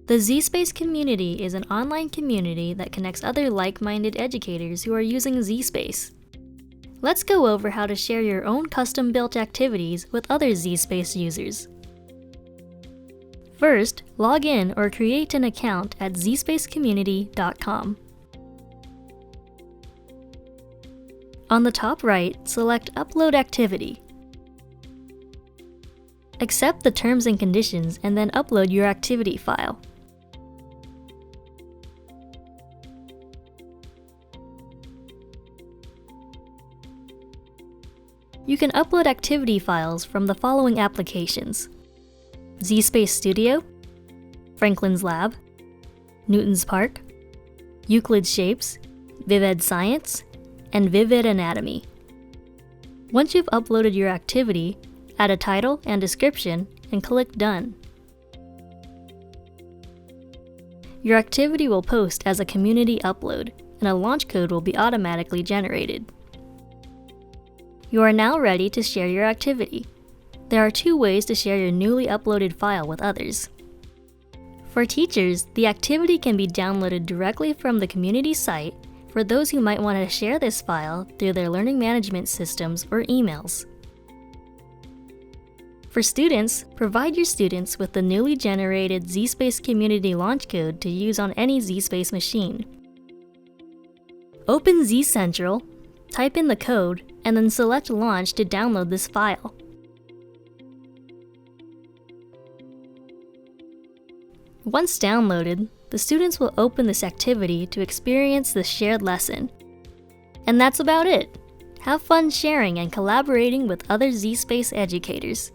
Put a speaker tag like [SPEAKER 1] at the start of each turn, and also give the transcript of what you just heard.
[SPEAKER 1] The zSpace community is an online community that connects other like-minded educators who are using zSpace. Let's go over how to share your own custom-built activities with other zSpace users. First, log in or create an account at zspacecommunity.com. On the top right, select Upload Activity. Accept the terms and conditions and then upload your activity file. You can upload activity files from the following applications: zSpace Studio, Franklin's Lab, Newton's Park, Euclid Shapes, Vivid Science, and Vivid Anatomy. Once you've uploaded your activity, add a title and description and click Done. Your activity will post as a community upload, and a launch code will be automatically generated. You are now ready to share your activity. There are two ways to share your newly uploaded file with others. For teachers, the activity can be downloaded directly from the community site for those who might want to share this file through their learning management systems or emails. For students, provide your students with the newly generated zSpace community launch code to use on any zSpace machine. Open zCentral, type in the code, and then select Launch to download this file. Once downloaded, the students will open this activity to experience the shared lesson. And that's about it. Have fun sharing and collaborating with other zSpace educators.